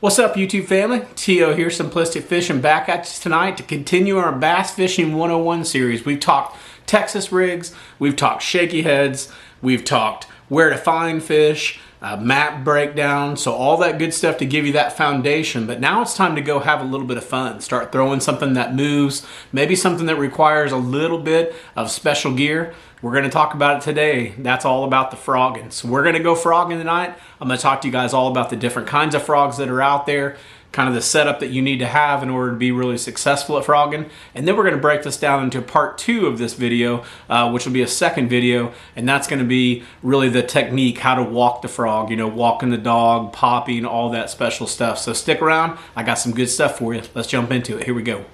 What's up, YouTube family? T.O. here, Simplistic Fishing, back at you tonight to continue our Bass Fishing 101 series. We've talked Texas rigs, we've talked shaky heads, we've talked where to find fish, map breakdown, so all that good stuff to give you that foundation. But now it's time to go have a little bit of fun. Start throwing something that moves, maybe something that requires a little bit of special gear. We're going to talk about it today. That's all about the frogging. So we're going to go frogging tonight. I'm going to talk to you guys all about the different kinds of frogs that are out there, kind of the setup that you need to have in order to be really successful at frogging. And then we're going to break this down into part 2 of this video, which will be a second video. And that's going to be really the technique, how to walk the frog, you know, walking the dog, popping, all that special stuff. So stick around. I got some good stuff for you. Let's jump into it. Here we go.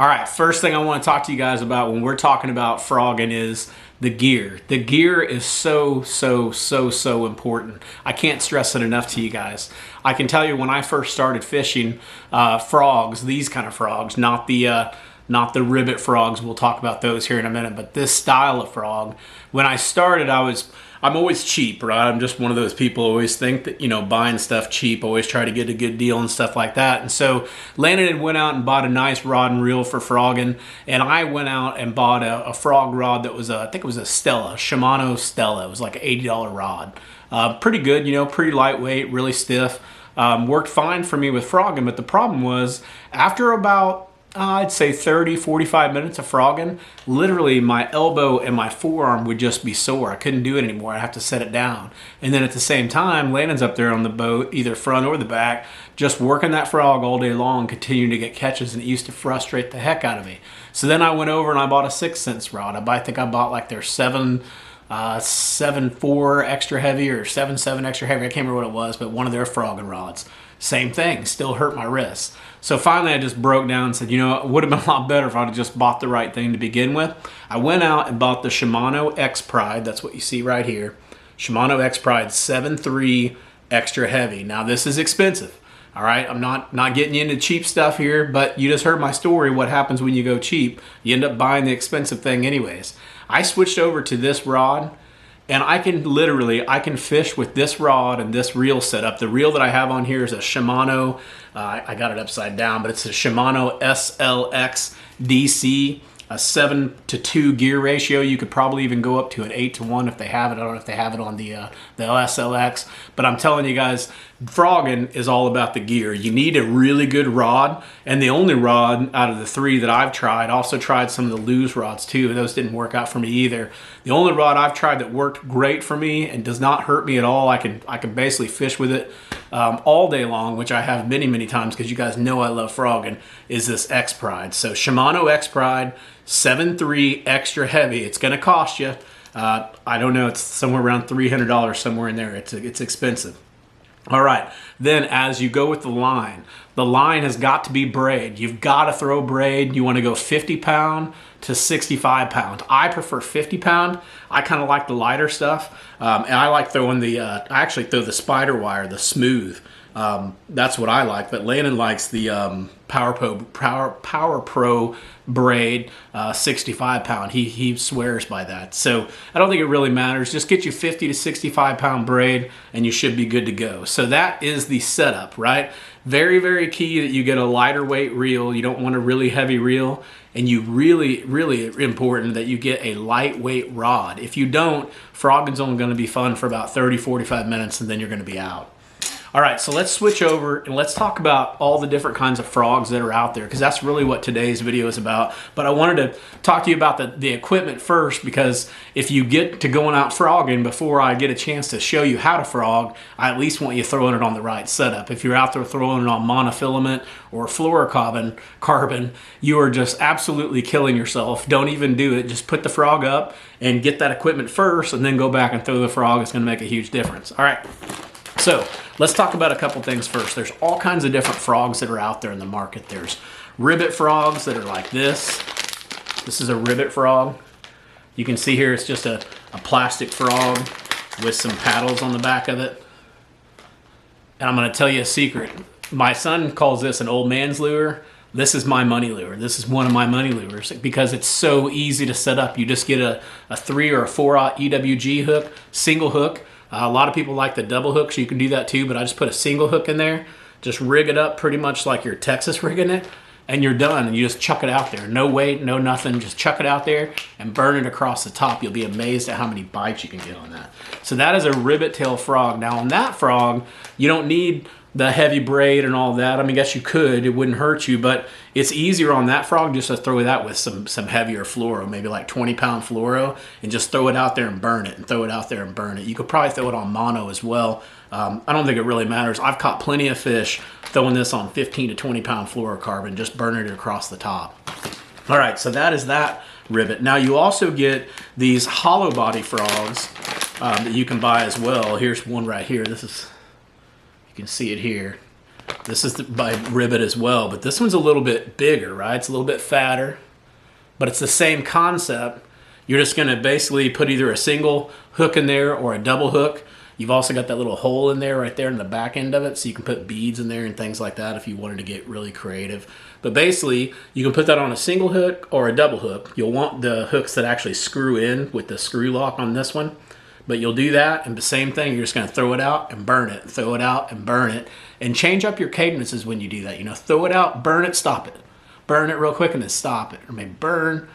All right, first thing I want to talk to you guys about when we're talking about frogging is the gear. The gear is so important. I can't stress it enough to you guys. I can tell you when I first started fishing frogs, these kind of frogs, not the ribbit frogs. We'll talk about those here in a minute, but this style of frog, when I started, I'm always cheap, right? I'm just one of those people who always think that, you know, buying stuff cheap, always try to get a good deal and stuff like that. And so Landon had went out and bought a nice rod and reel for frogging, and I went out and bought a frog rod that was I think it was a Stella, Shimano Stella. It was like an $80 rod. Pretty good, you know, pretty lightweight, really stiff. Worked fine for me with frogging, but the problem was after about I'd say 30, 45 minutes of frogging, literally my elbow and my forearm would just be sore. I couldn't do it anymore. I'd have to set it down. And then at the same time, Landon's up there on the boat, either front or the back, just working that frog all day long, continuing to get catches, and it used to frustrate the heck out of me. So then I went over and I bought a 6 cents rod. I think I bought like their 7.4 extra heavy or 7.7 extra heavy. I can't remember what it was, but one of their frogging rods. Same thing, still hurt my wrists. So finally I just broke down and said, you know, it would have been a lot better if I'd have just bought the right thing to begin with. I went out and bought the Shimano X Pride. That's what you see right here. Shimano X Pride 7.3 extra heavy. Now this is expensive. All right, I'm not getting you into cheap stuff here, but you just heard my story. What happens when you go cheap? You end up buying the expensive thing anyways. I switched over to this rod, and I can fish with this rod and this reel setup. The reel that I have on here is a Shimano, I got it upside down, but it's a Shimano SLX DC, a 7:2 gear ratio. You could probably even go up to an 8:1 if they have it. I don't know if they have it on the SLX, but I'm telling you guys, frogging is all about the gear. You need a really good rod, and the only rod out of the 3 that I've tried, also tried some of the Lew's rods too. Those didn't work out for me either. The only rod I've tried that worked great for me and does not hurt me at all, I can basically fish with it all day long, which I have many times because you guys know I love frogging, is this X Pride. So Shimano X Pride 7.3 extra heavy. It's going to cost you, I don't know, it's somewhere around $300, somewhere in there. It's expensive. All right, then as you go with the line has got to be braid. You've got to throw braid. You want to go 50 pound to 65 pound. I prefer 50 pound. I kind of like the lighter stuff. And I like throwing I actually throw the spider wire, the smooth. That's what I like, but Landon likes the Power Pro braid, 65 pound. He swears by that. So I don't think it really matters. Just get you 50 to 65 pound braid and you should be good to go. So that is the setup, right? Very key that you get a lighter weight reel. You don't want a really heavy reel, and you really important that you get a lightweight rod. If you don't, frogging's only going to be fun for about 30-45 minutes, and then you're going to be out. All right, so let's switch over and let's talk about all the different kinds of frogs that are out there, because that's really what today's video is about. But I wanted to talk to you about the equipment first, because if you get to going out frogging before I get a chance to show you how to frog, I at least want you throwing it on the right setup. If you're out there throwing it on monofilament or fluorocarbon, you are just absolutely killing yourself. Don't even do it. Just put the frog up and get that equipment first, and then go back and throw the frog. It's going to make a huge difference. All right. So let's talk about a couple things first. There's all kinds of different frogs that are out there in the market. There's ribbit frogs that are like this. This is a ribbit frog. You can see here it's just a plastic frog with some paddles on the back of it. And I'm going to tell you a secret. My son calls this an old man's lure. This is my money lure. This is one of my money lures because it's so easy to set up. You just get a 3 or a 4/0 EWG hook, single hook. A lot of people like the double hook, so you can do that too, but I just put a single hook in there. Just rig it up pretty much like you're Texas rigging it, and you're done. And you just chuck it out there. No weight, no nothing. Just chuck it out there and burn it across the top. You'll be amazed at how many bites you can get on that. So that is a ribbit tail frog. Now on that frog, you don't need the heavy braid and all that. I mean, I guess you could, it wouldn't hurt you, but it's easier on that frog just to throw that with some heavier fluoro, maybe like 20-pound fluoro, and just throw it out there and burn it, and throw it out there and burn it. You could probably throw it on mono as well. I don't think it really matters. I've caught plenty of fish throwing this on 15 to 20-pound fluorocarbon, just burning it across the top. All right, so that is that ribbit. Now you also get these hollow body frogs that you can buy as well. Here's one right here. This is, you can see it here. This is by ribbit as well, but this one's a little bit bigger, right? It's a little bit fatter, but it's the same concept. You're just gonna basically put either a single hook in there or a double hook. You've also got that little hole in there right there in the back end of it, so you can put beads in there and things like that if you wanted to get really creative. But basically, you can put that on a single hook or a double hook. You'll want the hooks that actually screw in with the screw lock on this one. But you'll do that, and the same thing, you're just gonna throw it out and burn it, throw it out and burn it, and change up your cadences when you do that. You know, throw it out, burn it, stop it. Burn it real quick and then stop it. Or maybe burn,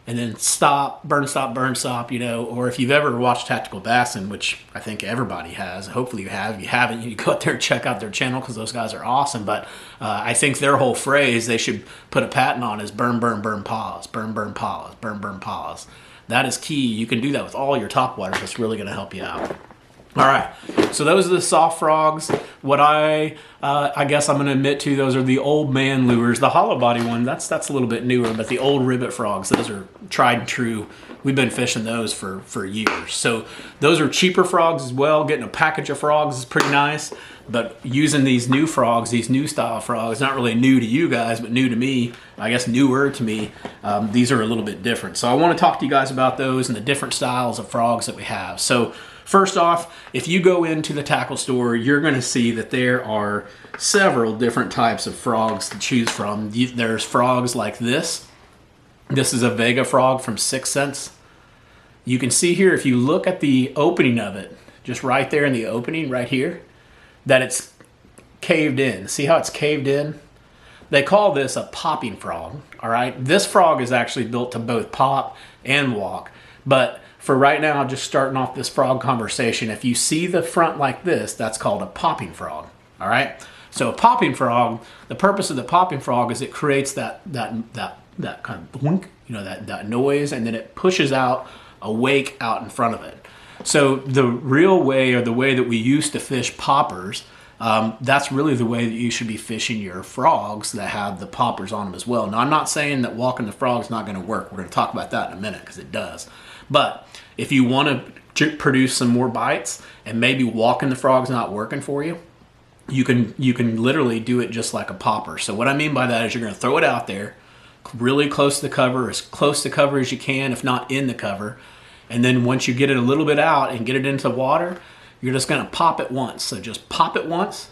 and then stop, burn, stop, you know. Or if you've ever watched Tactical Bassin', which I think everybody has, hopefully you have. If you haven't, you go out there and check out their channel because those guys are awesome. But I think their whole phrase they should put a patent on is burn, burn, burn, pause, burn, burn, pause, burn, burn, pause. That is key. You can do that with all your topwaters. That's really going to help you out. All right, so those are the soft frogs. What I guess I'm going to admit to, those are the old man lures. The hollow body one, that's a little bit newer, but the old ribbit frogs, those are tried and true. We've been fishing those for years. So those are cheaper frogs as well. Getting a package of frogs is pretty nice, but using these new frogs, these new style frogs, not really new to you guys, but new to me, I guess newer to me, these are a little bit different. So I want to talk to you guys about those and the different styles of frogs that we have. So first off, if you go into the tackle store, you're going to see that there are several different types of frogs to choose from. There's frogs like this. This is a Vega frog from 6 cents. You can see here, if you look at the opening of it, just right there in the opening right here, that it's caved in. See how it's caved in? They call this a popping frog, all right? This frog is actually built to both pop and walk, but for right now, just starting off this frog conversation, if you see the front like this, that's called a popping frog, all right? So a popping frog, the purpose of the popping frog is it creates that kind of boink, you know, that noise, and then it pushes out a wake out in front of it. So the real way, or the way that we used to fish poppers, that's really the way that you should be fishing your frogs that have the poppers on them as well. Now, I'm not saying that walking the frog is not going to work. We're going to talk about that in a minute because it does. But if you want to produce some more bites and maybe walking the frog's not working for you, you can literally do it just like a popper. So what I mean by that is you're going to throw it out there really close to the cover, as close to cover as you can, if not in the cover. And then once you get it a little bit out and get it into the water, you're just going to pop it once. So just pop it once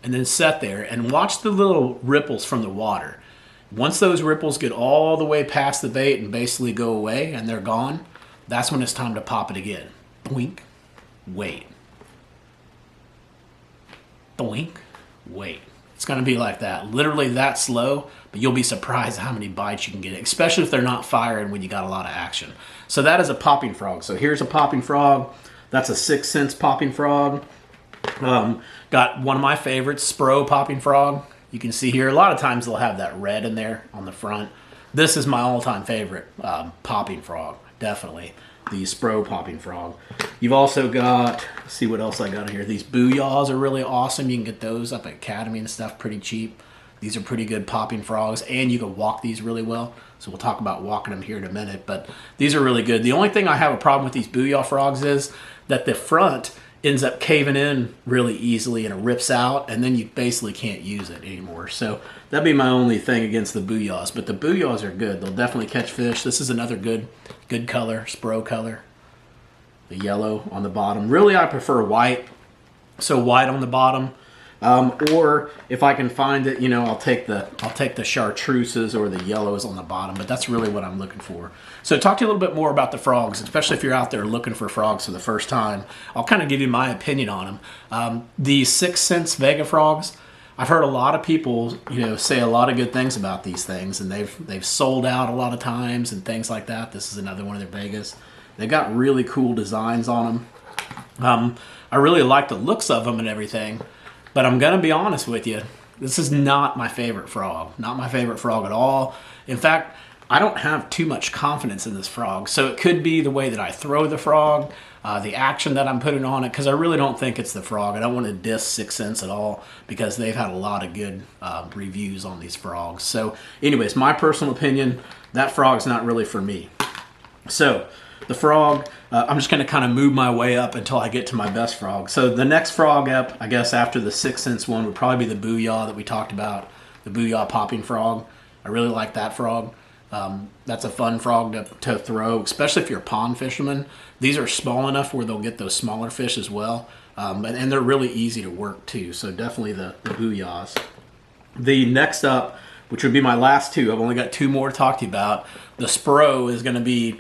and then set there and watch the little ripples from the water. Once those ripples get all the way past the bait and basically go away and they're gone, that's when it's time to pop it again. Boink, wait. Boink, wait. It's going to be like that, literally that slow, but you'll be surprised how many bites you can get, especially if they're not firing when you got a lot of action. So that is a popping frog. So here's a popping frog. That's a 6 cents popping frog. Got one of my favorites, Spro popping frog. You can see here, a lot of times they'll have that red in there on the front. This is my all-time favorite popping frog, definitely. The Spro popping frog. You've also got, let's see what else I got here. These booyaws are really awesome. You can get those up at Academy and stuff pretty cheap. These are pretty good popping frogs, and you can walk these really well. So we'll talk about walking them here in a minute, but these are really good. The only thing I have a problem with these booyah frogs is that the front ends up caving in really easily and it rips out, and then you basically can't use it anymore. So that'd be my only thing against the booyahs, but the booyahs are good. They'll definitely catch fish. This is another good color, Spro color. The yellow on the bottom. Really, I prefer white. So white on the bottom. Or if I can find it, you know, I'll take the chartreuses or the yellows on the bottom, but that's really what I'm looking for. So talk to you a little bit more about the frogs, especially if you're out there looking for frogs for the first time. I'll kind of give you my opinion on them. The 6 cents Vega frogs, I've heard a lot of people, you know, say a lot of good things about these things, and they've sold out a lot of times and things like that. This is another one of their Vegas. They've got really cool designs on them. I really like the looks of them and everything, but I'm gonna be honest with you, this is not my favorite frog. Not my favorite frog at all. In fact, I don't have too much confidence in this frog. So it could be the way that I throw the frog, the action that I'm putting on it, because I really don't think it's the frog. I don't want to diss 6 cents at all because they've had a lot of good reviews on these frogs. So anyways, my personal opinion, that frog's not really for me. So the frog, I'm just going to kind of move my way up until I get to my best frog. So the next frog up, I guess after the 6 cents one, would probably be the Booyah that we talked about, the Booyah popping frog. I really like that frog. That's a fun frog to throw, especially if you're a pond fisherman. These are small enough where they'll get those smaller fish as well. And they're really easy to work too. So definitely the Booyahs. The next up, which would be my last two, I've only got two more to talk to you about. The Spro is going to be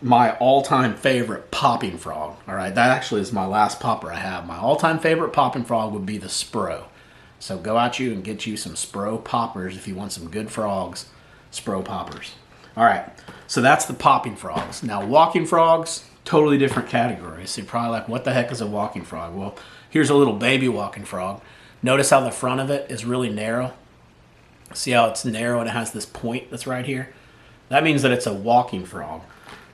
my all-time favorite popping frog. All right, that actually is my last popper I have. My all-time favorite popping frog would be the Spro. So go out you and get you some Spro poppers if you want some good frogs. Spro poppers. All right, so that's the popping frogs. Now walking frogs, totally different category. So you're probably like, what the heck is a walking frog? Well, here's a little baby walking frog. Notice how the front of it is really narrow. See how it's narrow and it has this point that's right here? That means that it's a walking frog.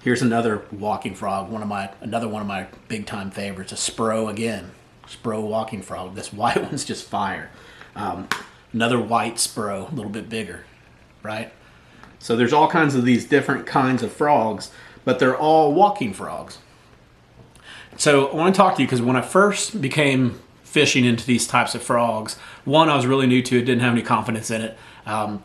Here's another walking frog, another one of my big time favorites, a Spro again. Spro walking frog. This white one's just fire. Another white Spro, a little bit bigger, right? So there's all kinds of these different kinds of frogs, but they're all walking frogs. So I want to talk to you because when I first became fishing into these types of frogs, one, I was really new to it, didn't have any confidence in it.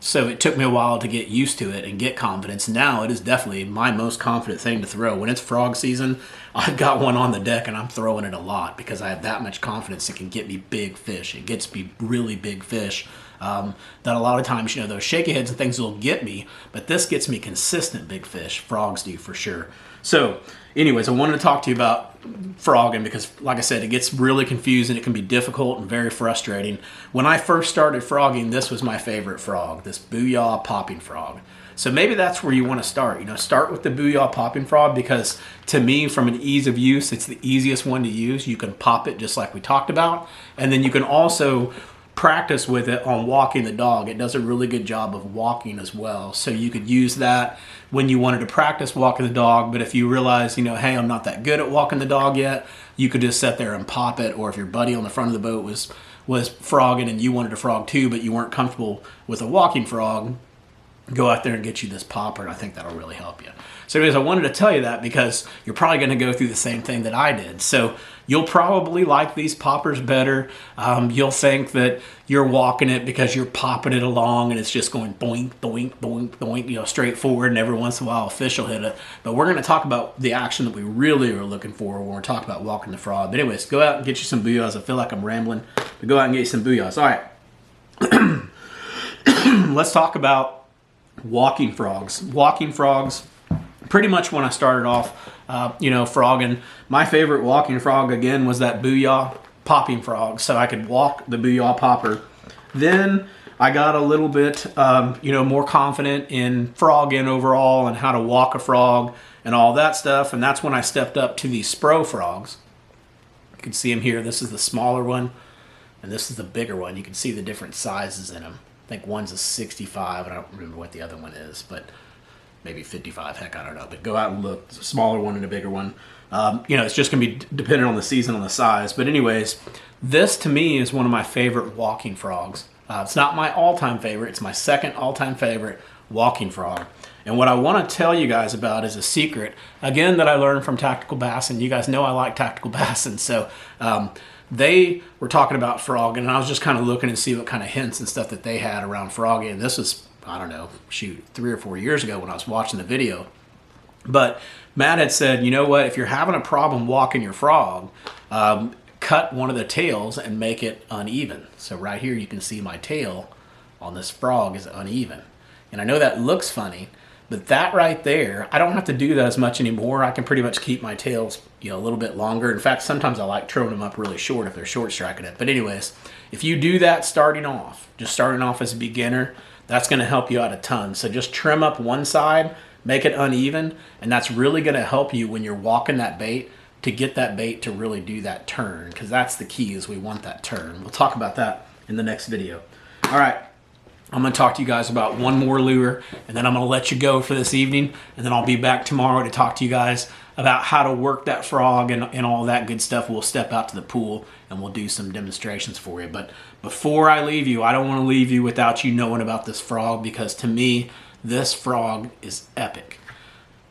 So it took me a while to get used to it and get confidence. Now it is definitely my most confident thing to throw. When it's frog season, I've got one on the deck and I'm throwing it a lot because I have that much confidence it can get me big fish. It gets me really big fish. That a lot of times, you know, those shaky heads and things will get me, but this gets me consistent big fish. Frogs do for sure. So anyways, I wanted to talk to you about frogging because, like I said, it gets really confusing. It can be difficult and very frustrating. When I first started frogging, this was my favorite frog, this Booyah popping frog. So maybe that's where you want to start. You know, start with the Booyah popping frog because to me, from an ease of use, it's the easiest one to use. You can pop it just like we talked about, and then you can also practice with it on walking the dog. It does a really good job of walking as well. So you could use that when you wanted to practice walking the dog, but if you realize, you know, hey, I'm not that good at walking the dog yet, you could just sit there and pop it. Or if your buddy on the front of the boat was frogging and you wanted to frog too, but you weren't comfortable with a walking frog, go out there and get you this popper, and I think that'll really help you. So anyways, I wanted to tell you that because you're probably going to go through the same thing that I did. So you'll probably like these poppers better. You'll think that you're walking it because you're popping it along and it's just going boink, boink, boink, boink, you know, straight forward, and every once in a while a fish will hit it. But we're going to talk about the action that we really are looking for when we're talking about walking the frog. But anyways, go out and get you some Booyahs. I feel like I'm rambling, but go out and get you some Booyahs. All right. Let's talk about walking frogs. Walking frogs, pretty much when I started off, you know, frogging, my favorite walking frog again was that Booyah popping frog. So I could walk the Booyah popper. Then I got a little bit, you know, more confident in frogging overall and how to walk a frog and all that stuff. And that's when I stepped up to these Spro frogs. You can see them here. This is the smaller one, and this is the bigger one. You can see the different sizes in them. I think one's a 65, and I don't remember what the other one is, but maybe 55, heck, I don't know. But go out and look, it's a smaller one and a bigger one. You know, it's just going to be dependent on the season, on the size. But anyways, this to me is one of my favorite walking frogs. It's not my all-time favorite. It's my second all-time favorite walking frog. And what I want to tell you guys about is a secret, again, that I learned from Tactical Bass. And you guys know I like Tactical Bass. And so they were talking about frogging, and I was just kind of looking and see what kind of hints and stuff that they had around frogging. And this was, I don't know, shoot, 3 or 4 years ago when I was watching the video. But Matt had said, you know what, if you're having a problem walking your frog, cut one of the tails and make it uneven. So right here you can see my tail on this frog is uneven. And I know that looks funny, but that right there, I don't have to do that as much anymore. I can pretty much keep my tails, you know, a little bit longer. In fact, sometimes I like trimming them up really short if they're short striking it. But anyways, if you do that starting off, just starting off as a beginner, that's going to help you out a ton. So just trim up one side, make it uneven, and that's really going to help you when you're walking that bait to get that bait to really do that turn, because that's the key, is we want that turn. We'll talk about that in the next video. All right, I'm going to talk to you guys about one more lure, and then I'm going to let you go for this evening, and then I'll be back tomorrow to talk to you guys about how to work that frog and all that good stuff. We'll step out to the pool and we'll do some demonstrations for you. But before I leave you, I don't want to leave you without you knowing about this frog, because to me, this frog is epic.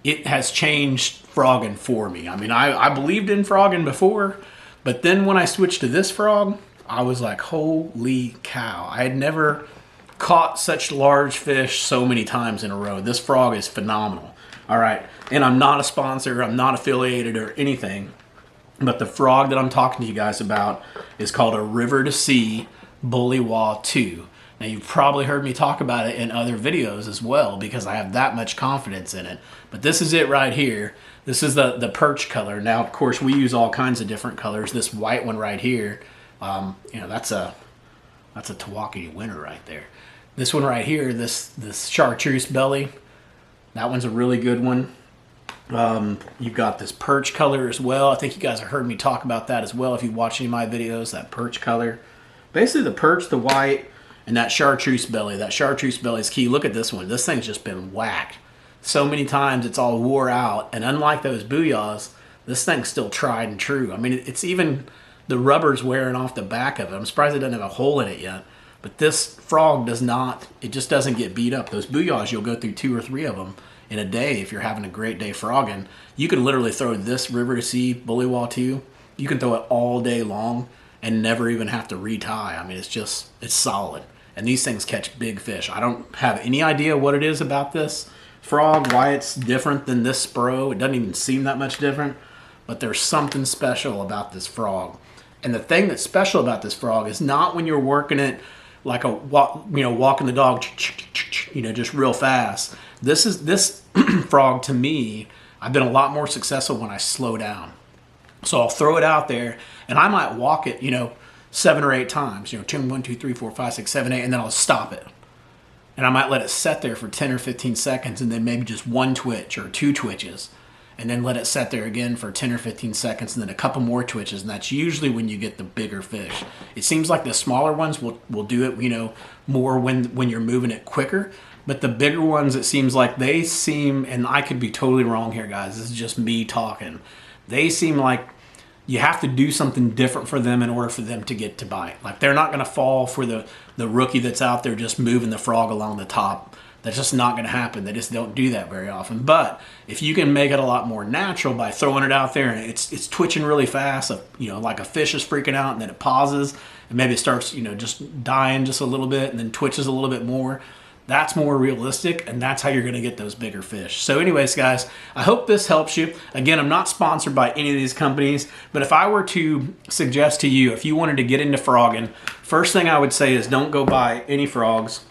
It has changed frogging for me. I mean, I believed in frogging before, but then when I switched to this frog, I was like, holy cow. I had never caught such large fish so many times in a row. This frog is phenomenal. All right, and I'm not a sponsor, I'm not affiliated or anything, but the frog that I'm talking to you guys about is called a River to Sea Bullywah 2. Now, you've probably heard me talk about it in other videos as well, because I have that much confidence in it. But this is it right here. This is the perch color. Now, of course, we use all kinds of different colors. This white one right here, you know, that's a Tawakoni winner right there. This one right here, this chartreuse belly, that one's a really good one. You've got this perch color as well. I think you guys have heard me talk about that as well if you watch any of my videos, that perch color. Basically the perch, the white, and that chartreuse belly. That chartreuse belly is key. Look at this one. This thing's just been whacked so many times it's all wore out. And unlike those booyahs, this thing's still tried and true. I mean, it's even, the rubber's wearing off the back of it. I'm surprised it doesn't have a hole in it yet. But this frog does not, it just doesn't get beat up. Those booyahs, you'll go through 2 or 3 of them in a day if you're having a great day frogging. You can literally throw this River to Sea Bullywah 2. You can throw it all day long and never even have to retie. I mean, it's solid. And these things catch big fish. I don't have any idea what it is about this frog, why it's different than this Spro. It doesn't even seem that much different, but there's something special about this frog. And the thing that's special about this frog is not when you're working it like walking the dog, you know, just real fast. This frog, to me, I've been a lot more successful when I slow down. So I'll throw it out there and I might walk it, you know, 7 or 8 times, you know, 1, 2, 3, 4, 5, 6, 7, 8, and then I'll stop it. And I might let it sit there for 10 or 15 seconds and then maybe just 1 twitch or 2 twitches, and then let it sit there again for 10 or 15 seconds and then a couple more twitches. And that's usually when you get the bigger fish. It seems like the smaller ones will do it, you know, more when you're moving it quicker. But the bigger ones, it seems like they seem, and I could be totally wrong here, guys, this is just me talking, they seem like you have to do something different for them in order for them to get to bite. Like, they're not going to fall for the rookie that's out there just moving the frog along the top. That's just not going to happen. They just don't do that very often. But if you can make it a lot more natural by throwing it out there and it's twitching really fast, you know, like a fish is freaking out and then it pauses and maybe it starts, you know, just dying just a little bit and then twitches a little bit more, that's more realistic, and that's how you're going to get those bigger fish. So anyways, guys, I hope this helps you. Again, I'm not sponsored by any of these companies, but if I were to suggest to you, if you wanted to get into frogging, first thing I would say is don't go buy any frogs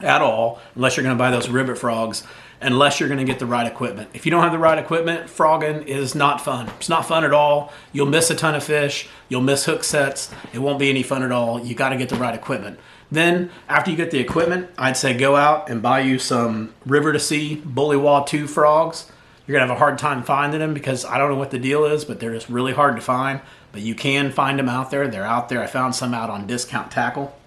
at all, unless you're going to buy those ribbit frogs, unless you're going to get the right equipment. If you don't have the right equipment, frogging is not fun. It's not fun at all. You'll miss a ton of fish. You'll miss hook sets. It won't be any fun at all. You got to get the right equipment. Then, after you get the equipment, I'd say go out and buy you some River to Sea Bullywah 2 frogs. You're going to have a hard time finding them because I don't know what the deal is, but they're just really hard to find. But you can find them out there. They're out there. I found some out on Discount Tackle.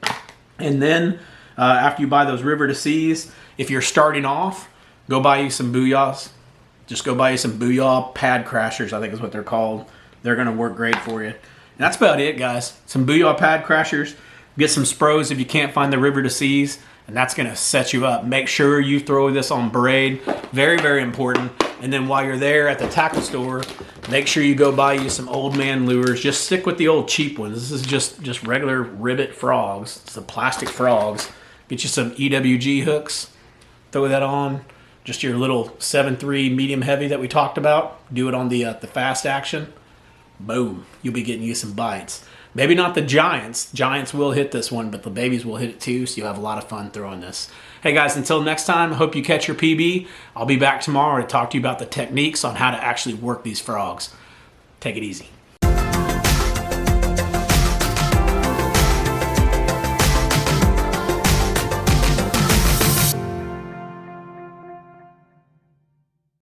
And then, after you buy those River to Seas, if you're starting off, go buy you some booyahs. Just go buy you some booyah pad crashers, I think is what they're called. They're going to work great for you. And that's about it, guys. Some booyah pad crashers. Get some Spros if you can't find the River to Seas, and that's going to set you up. Make sure you throw this on braid. Very, very important. And then while you're there at the tackle store, make sure you go buy you some old man lures. Just stick with the old cheap ones. This is just regular ribbit frogs. It's the plastic frogs. Get you some EWG hooks. Throw that on. Just your little 7.3 medium heavy that we talked about. Do it on the fast action. boom, you'll be getting you some bites. Maybe not the giants. Giants will hit this one, but the babies will hit it too, so you'll have a lot of fun throwing this. Hey guys, until next time, I hope you catch your PB. I'll be back tomorrow to talk to you about the techniques on how to actually work these frogs. Take it easy.